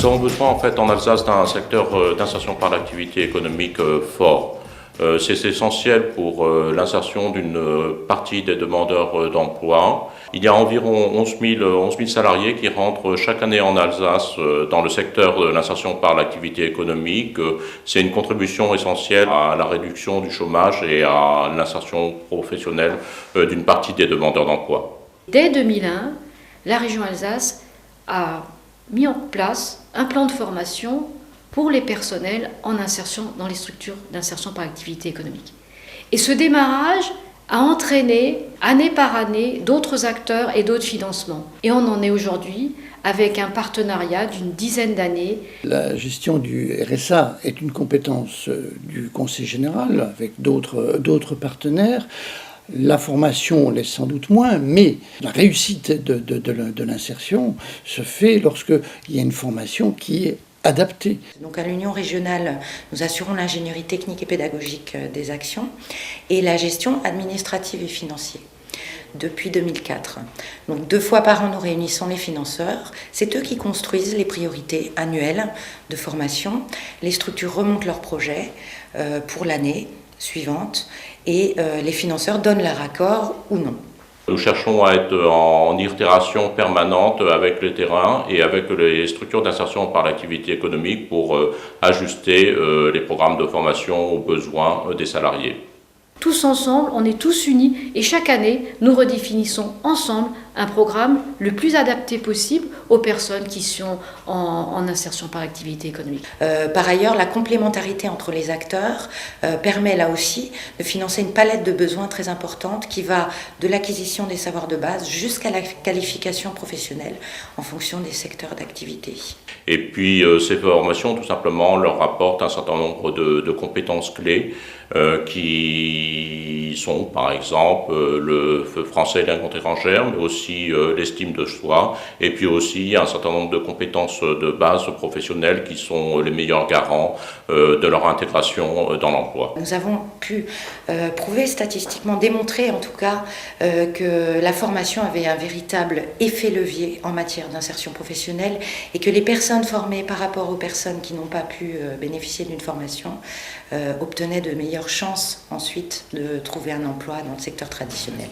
Nous avons besoin en fait en Alsace d'un secteur d'insertion par l'activité économique fort. C'est essentiel pour l'insertion d'une partie des demandeurs d'emploi. Il y a environ 11 000 salariés qui rentrent chaque année en Alsace dans le secteur de l'insertion par l'activité économique. C'est une contribution essentielle à la réduction du chômage et à l'insertion professionnelle d'une partie des demandeurs d'emploi. Dès 2001, la région Alsace a mis en place un plan de formation pour les personnels en insertion dans les structures d'insertion par activité économique. Et ce démarrage a entraîné, année par année, d'autres acteurs et d'autres financements. Et on en est aujourd'hui avec un partenariat d'une dizaine d'années. La gestion du RSA est une compétence du Conseil général avec d'autres partenaires. La formation l'est sans doute moins, mais la réussite de l'insertion se fait lorsqu'il y a une formation qui est adaptée. Donc à l'Union régionale, nous assurons l'ingénierie technique et pédagogique des actions et la gestion administrative et financière depuis 2004. Donc 2 fois par an, nous réunissons les financeurs. C'est eux qui construisent les priorités annuelles de formation. Les structures remontent leurs projets pour l'année suivante et les financeurs donnent leur accord ou non. Nous cherchons à être en itération permanente avec le terrain et avec les structures d'insertion par l'activité économique pour ajuster les programmes de formation aux besoins des salariés. Tous ensemble, on est tous unis et chaque année, nous redéfinissons ensemble un programme le plus adapté possible aux personnes qui sont en insertion par activité économique. Par ailleurs, la complémentarité entre les acteurs permet là aussi de financer une palette de besoins très importante qui va de l'acquisition des savoirs de base jusqu'à la qualification professionnelle en fonction des secteurs d'activité. Et puis ces formations, tout simplement, leur apportent un certain nombre de compétences clés qui sont, par exemple, le français et la langue étrangère, mais aussi l'estime de soi, et puis aussi un certain nombre de compétences de base professionnelles qui sont les meilleurs garants de leur intégration dans l'emploi. Nous avons pu prouver statistiquement, démontrer en tout cas, que la formation avait un véritable effet levier en matière d'insertion professionnelle et que les personnes formées par rapport aux personnes qui n'ont pas pu bénéficier d'une formation obtenaient de meilleures chances ensuite de trouver un emploi dans le secteur traditionnel.